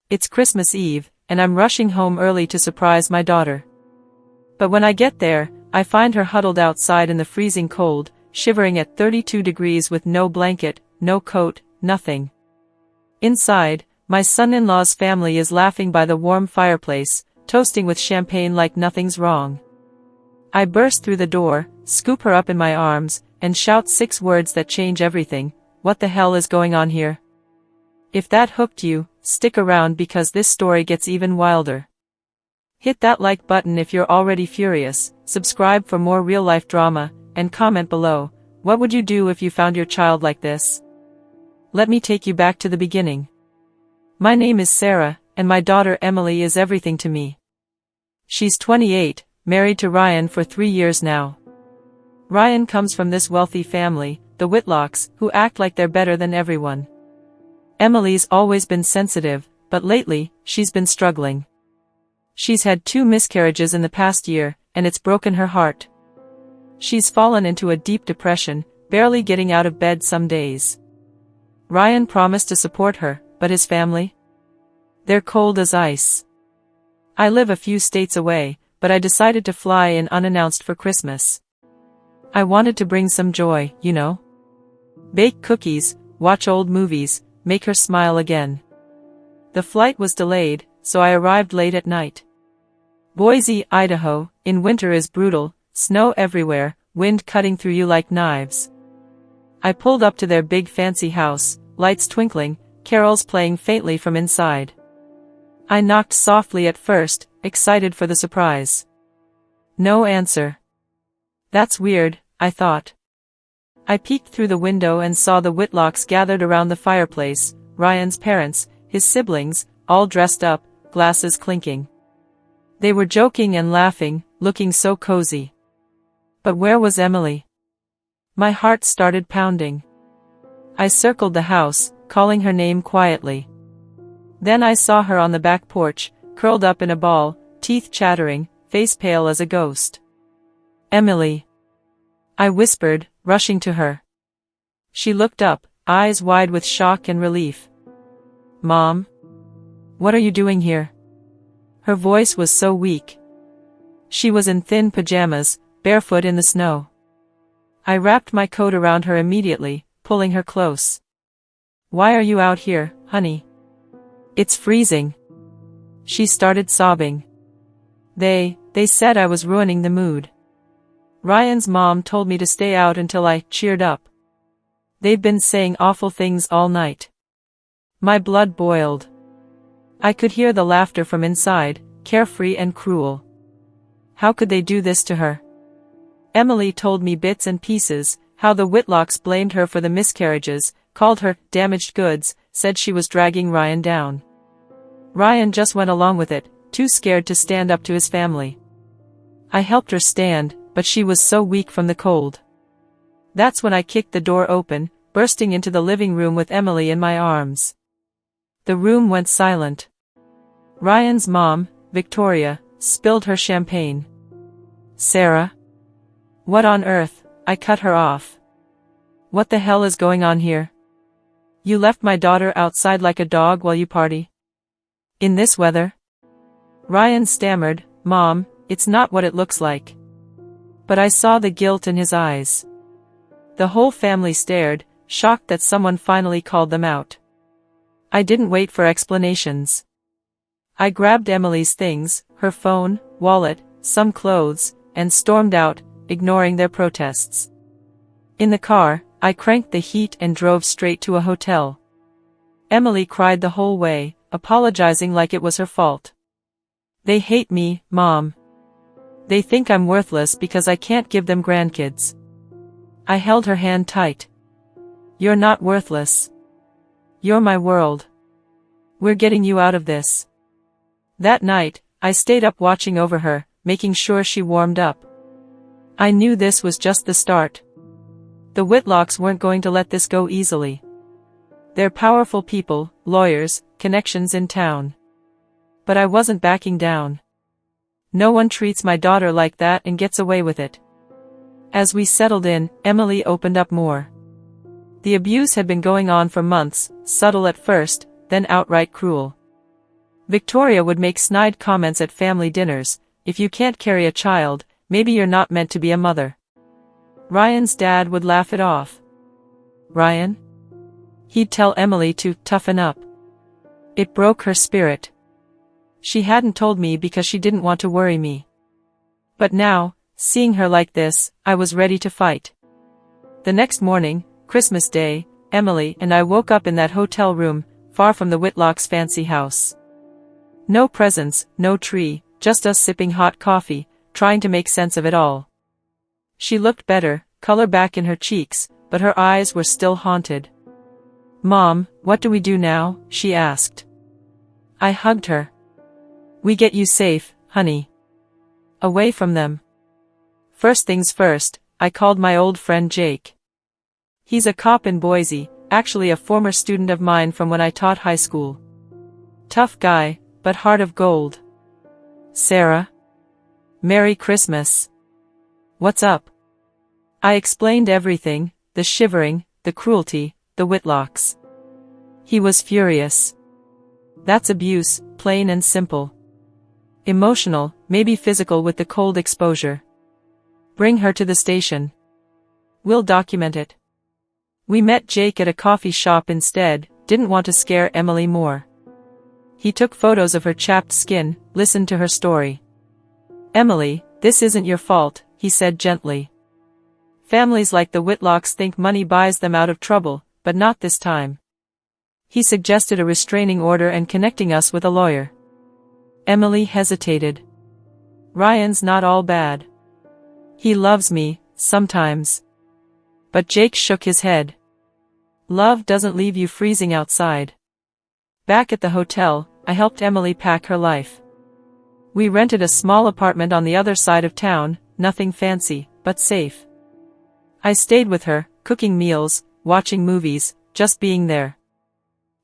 It's Christmas Eve, and I'm rushing home early to surprise my daughter. But when I get there, I find her huddled outside in the freezing cold, shivering at 32 degrees with no blanket, no coat, nothing. Inside, my son-in-law's family is laughing by the warm fireplace, toasting with champagne like nothing's wrong. I burst through the door, scoop her up in my arms, and shout 6 words that change everything. What the hell is going on here? If that hooked you, stick around because this story gets even wilder. Hit that like button if you're already furious, subscribe for more real-life drama, and comment below, what would you do if you found your child like this? Let me take you back to the beginning. My name is Sarah, and my daughter Emily is everything to me. She's 28, married to Ryan for 3 years now. Ryan comes from this wealthy family, the Whitlocks, who act like they're better than everyone. Emily's always been sensitive, but lately, she's been struggling. She's had 2 miscarriages in the past year, and it's broken her heart. She's fallen into a deep depression, barely getting out of bed some days. Ryan promised to support her, but his family? They're cold as ice. I live a few states away, but I decided to fly in unannounced for Christmas. I wanted to bring some joy, you know? Bake cookies, watch old movies, make her smile again. The flight was delayed, so I arrived late at night. Boise, Idaho, in winter is brutal, snow everywhere, wind cutting through you like knives. I pulled up to their big fancy house, lights twinkling, carols playing faintly from inside. I knocked softly at first, excited for the surprise. No answer. That's weird, I thought. I peeked through the window and saw the Whitlocks gathered around the fireplace, Ryan's parents, his siblings, all dressed up, glasses clinking. They were joking and laughing, looking so cozy. But where was Emily? My heart started pounding. I circled the house, calling her name quietly. Then I saw her on the back porch, curled up in a ball, teeth chattering, face pale as a ghost. Emily. I whispered, rushing to her. She looked up, eyes wide with shock and relief. Mom? What are you doing here? Her voice was so weak. She was in thin pajamas, barefoot in the snow. I wrapped my coat around her immediately, pulling her close. Why are you out here, honey? It's freezing. She started sobbing. They said I was ruining the mood. Ryan's mom told me to stay out until I cheered up. They've been saying awful things all night. My blood boiled. I could hear the laughter from inside, carefree and cruel. How could they do this to her? Emily told me bits and pieces, how the Whitlocks blamed her for the miscarriages, called her damaged goods, said she was dragging Ryan down. Ryan just went along with it, too scared to stand up to his family. I helped her stand, but she was so weak from the cold. That's when I kicked the door open, bursting into the living room with Emily in my arms. The room went silent. Ryan's mom, Victoria, spilled her champagne. Sarah? What on earth? I cut her off. What the hell is going on here? You left my daughter outside like a dog while you party? In this weather? Ryan stammered, Mom, it's not what it looks like. But I saw the guilt in his eyes. The whole family stared, shocked that someone finally called them out. I didn't wait for explanations. I grabbed Emily's things, her phone, wallet, some clothes, and stormed out, ignoring their protests. In the car, I cranked the heat and drove straight to a hotel. Emily cried the whole way, apologizing like it was her fault. They hate me, Mom. They think I'm worthless because I can't give them grandkids. I held her hand tight. You're not worthless. You're my world. We're getting you out of this. That night, I stayed up watching over her, making sure she warmed up. I knew this was just the start. The Whitlocks weren't going to let this go easily. They're powerful people, lawyers, connections in town. But I wasn't backing down. No one treats my daughter like that and gets away with it. As we settled in, Emily opened up more. The abuse had been going on for months, subtle at first, then outright cruel. Victoria would make snide comments at family dinners, if you can't carry a child, maybe you're not meant to be a mother. Ryan's dad would laugh it off. Ryan? He'd tell Emily to toughen up. It broke her spirit. She hadn't told me because she didn't want to worry me. But now, seeing her like this, I was ready to fight. The next morning, Christmas Day, Emily and I woke up in that hotel room, far from the Whitlocks' fancy house. No presents, no tree, just us sipping hot coffee, trying to make sense of it all. She looked better, color back in her cheeks, but her eyes were still haunted. "Mom, what do we do now?" she asked. I hugged her. "We get you safe, honey. Away from them." First things first, I called my old friend Jake. He's a cop in Boise, actually a former student of mine from when I taught high school. Tough guy, but heart of gold. "Sarah? Merry Christmas. What's up?" I explained everything, the shivering, the cruelty, the Whitlocks. He was furious. "That's abuse, plain and simple. Emotional, maybe physical with the cold exposure. Bring her to the station. We'll document it." We met Jake at a coffee shop instead, didn't want to scare Emily more. He took photos of her chapped skin, listened to her story. "Emily, this isn't your fault," he said gently. "Families like the Whitlocks think money buys them out of trouble, but not this time." He suggested a restraining order and connecting us with a lawyer. Emily hesitated. "Ryan's not all bad. He loves me, sometimes." But Jake shook his head. "Love doesn't leave you freezing outside." Back at the hotel, I helped Emily pack her life. We rented a small apartment on the other side of town, nothing fancy, but safe. I stayed with her, cooking meals, watching movies, just being there.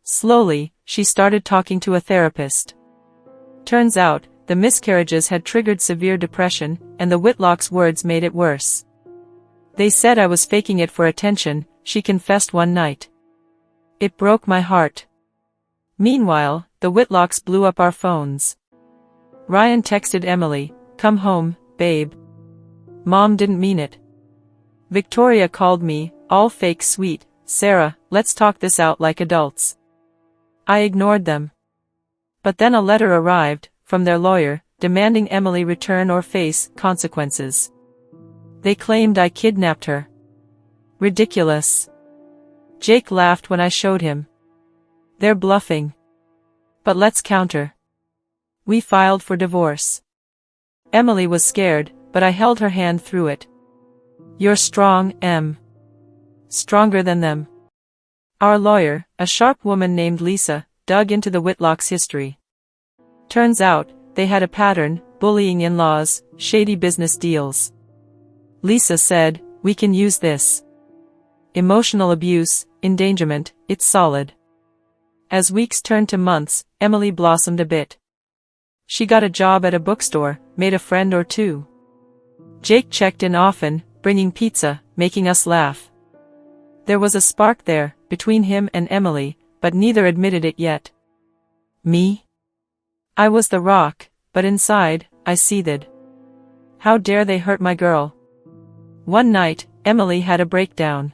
Slowly, she started talking to a therapist. Turns out, the miscarriages had triggered severe depression, and the Whitlocks' words made it worse. They said I was faking it for attention, she confessed one night. It broke my heart. Meanwhile, the Whitlocks blew up our phones. Ryan texted Emily, "Come home, babe. Mom didn't mean it." Victoria called me, all fake sweet, "Sarah, let's talk this out like adults." I ignored them. But then a letter arrived, from their lawyer, demanding Emily return or face consequences. They claimed I kidnapped her. Ridiculous. Jake laughed when I showed him. "They're bluffing. But let's counter." We filed for divorce. Emily was scared, but I held her hand through it. "You're strong, Em. Stronger than them." Our lawyer, a sharp woman named Lisa, dug into the Whitlocks' history. Turns out, they had a pattern: bullying in-laws, shady business deals. Lisa said, "We can use this. Emotional abuse, endangerment, it's solid." As weeks turned to months, Emily blossomed a bit. She got a job at a bookstore, made a friend or two. Jake checked in often, bringing pizza, making us laugh. There was a spark there, between him and Emily, but neither admitted it yet. Me? I was the rock, but inside, I seethed. How dare they hurt my girl? One night, Emily had a breakdown.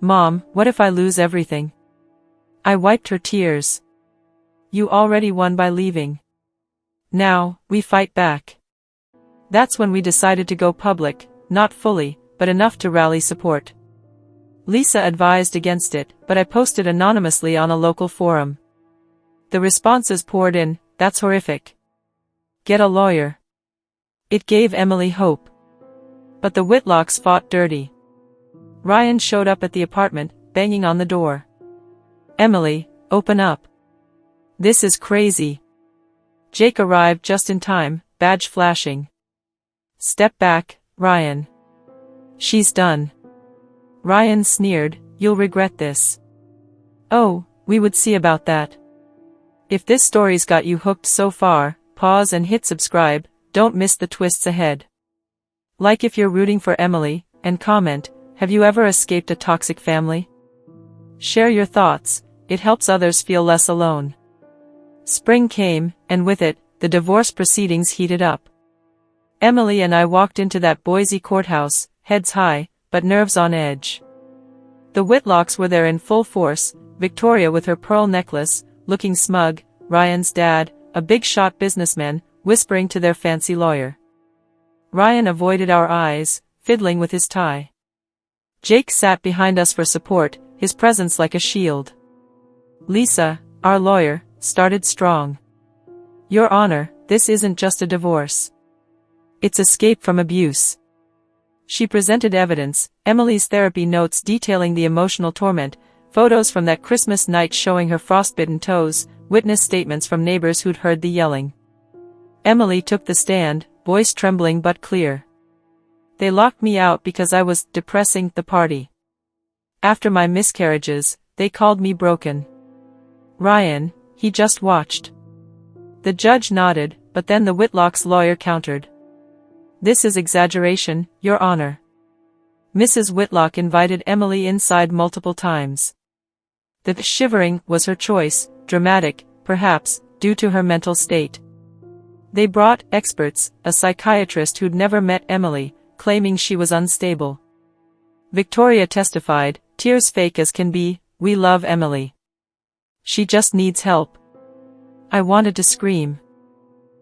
"Mom, what if I lose everything?" I wiped her tears. "You already won by leaving. Now, we fight back." That's when we decided to go public, not fully, but enough to rally support. Lisa advised against it, but I posted anonymously on a local forum. The responses poured in, "That's horrific. Get a lawyer." It gave Emily hope. But the Whitlocks fought dirty. Ryan showed up at the apartment, banging on the door. "Emily, open up. This is crazy." Jake arrived just in time, badge flashing. "Step back, Ryan. She's done." Ryan sneered, "You'll regret this." "Oh, we would see about that." If this story's got you hooked so far, pause and hit subscribe, don't miss the twists ahead. Like if you're rooting for Emily, and comment, have you ever escaped a toxic family? Share your thoughts, it helps others feel less alone. Spring came, and with it, the divorce proceedings heated up. Emily and I walked into that Boise courthouse, heads high, but nerves on edge. The Whitlocks were there in full force, Victoria with her pearl necklace, looking smug, Ryan's dad, a big-shot businessman, whispering to their fancy lawyer. Ryan avoided our eyes, fiddling with his tie. Jake sat behind us for support, his presence like a shield. Lisa, our lawyer, started strong. Your Honor, this isn't just a divorce. It's escape from abuse. She presented evidence, Emily's therapy notes detailing the emotional torment, photos from that Christmas night showing her frostbitten toes, witness statements from neighbors who'd heard the yelling. Emily took the stand, voice trembling but clear. They locked me out because I was depressing the party. After my miscarriages, they called me broken. Ryan, he just watched. The judge nodded, but then the Whitlock's lawyer countered. This is exaggeration, Your Honor. Mrs. Whitlock invited Emily inside multiple times. The shivering was her choice, dramatic, perhaps, due to her mental state. They brought experts, a psychiatrist who'd never met Emily, claiming she was unstable. Victoria testified, tears fake as can be, we love Emily. She just needs help. I wanted to scream.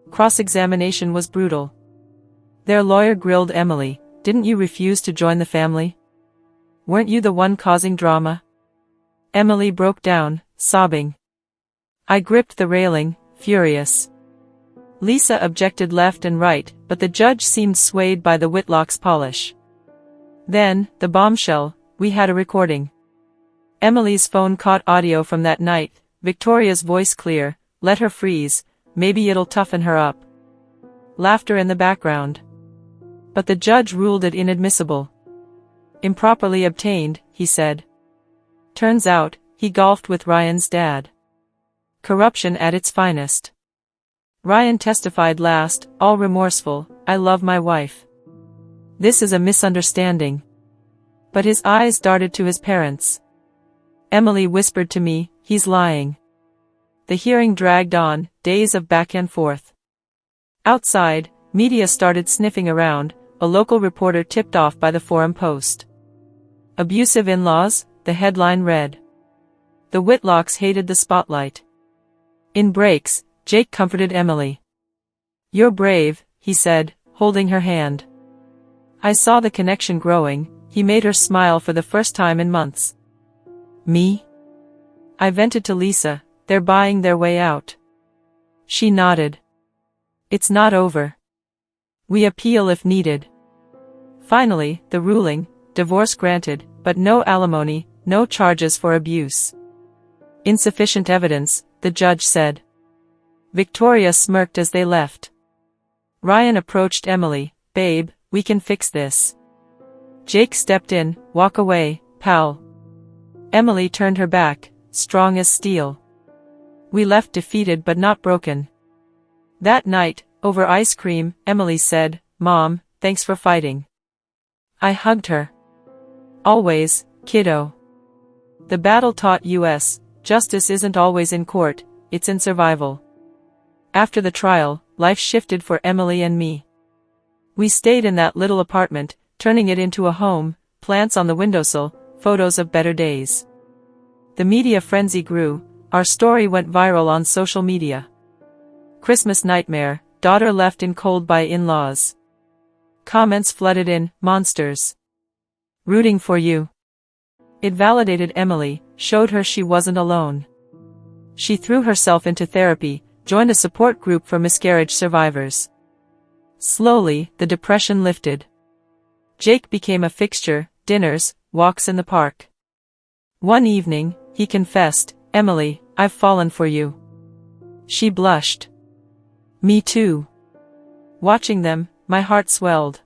Cross-examination was brutal. Their lawyer grilled Emily, didn't you refuse to join the family? Weren't you the one causing drama? Emily broke down, sobbing. I gripped the railing, furious. Lisa objected left and right, but the judge seemed swayed by the Whitlock's polish. Then, the bombshell, we had a recording. Emily's phone caught audio from that night, Victoria's voice clear, let her freeze, maybe it'll toughen her up. Laughter in the background. But the judge ruled it inadmissible. Improperly obtained, he said. Turns out, he golfed with Ryan's dad. Corruption at its finest. Ryan testified last, all remorseful, I love my wife. This is a misunderstanding. But his eyes darted to his parents. Emily whispered to me, he's lying. The hearing dragged on, days of back and forth. Outside, media started sniffing around, a local reporter tipped off by the Forum Post. Abusive in-laws, the headline read. The Whitlocks hated the spotlight. In breaks, Jake comforted Emily. You're brave, he said, holding her hand. I saw the connection growing, he made her smile for the first time in months. Me? I vented to Lisa, they're buying their way out. She nodded. It's not over. We appeal if needed. Finally, the ruling, divorce granted, but no alimony, no charges for abuse. Insufficient evidence, the judge said. Victoria smirked as they left. Ryan approached Emily, babe, we can fix this. Jake stepped in, walk away, pal. Emily turned her back, strong as steel. We left defeated but not broken. That night, over ice cream, Emily said, Mom, thanks for fighting. I hugged her. Always, kiddo. The battle taught us, justice isn't always in court, it's in survival. After the trial, life shifted for Emily and me. We stayed in that little apartment, turning it into a home, plants on the windowsill, photos of better days. The media frenzy grew, our story went viral on social media. Christmas nightmare, daughter left in cold by in-laws. Comments flooded in, monsters. Rooting for you. It validated Emily, showed her she wasn't alone. She threw herself into therapy, joined a support group for miscarriage survivors. Slowly, the depression lifted. Jake became a fixture, dinners, walks in the park. One evening, he confessed, Emily, I've fallen for you. She blushed. Me too. Watching them, my heart swelled.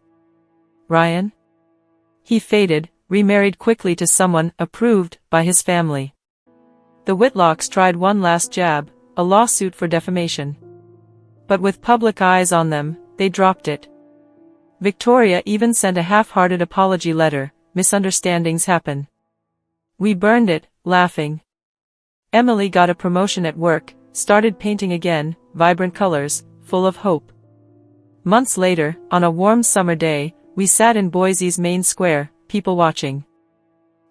Ryan? He faded, remarried quickly to someone approved by his family. The Whitlocks tried one last jab, a lawsuit for defamation. But with public eyes on them, they dropped it. Victoria even sent a half-hearted apology letter, misunderstandings happen. We burned it, laughing. Emily got a promotion at work, started painting again, vibrant colors, full of hope. Months later, on a warm summer day, we sat in Boise's main square, people watching.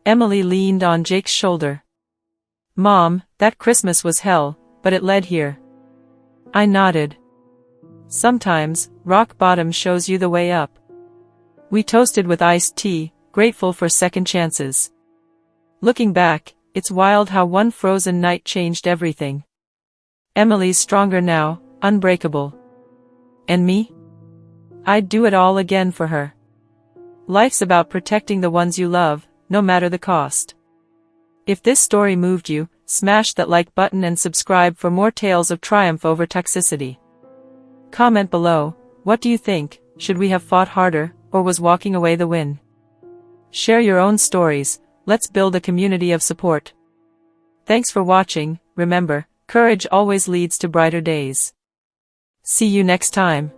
Emily leaned on Jake's shoulder. "Mom, that Christmas was hell, but it led here." I nodded. "Sometimes, rock bottom shows you the way up." We toasted with iced tea, grateful for second chances. Looking back, it's wild how one frozen night changed everything. Emily's stronger now, unbreakable. And me? I'd do it all again for her. Life's about protecting the ones you love, no matter the cost. If this story moved you, smash that like button and subscribe for more tales of triumph over toxicity. Comment below, what do you think, should we have fought harder, or was walking away the win? Share your own stories, let's build a community of support. Thanks for watching, remember, courage always leads to brighter days. See you next time.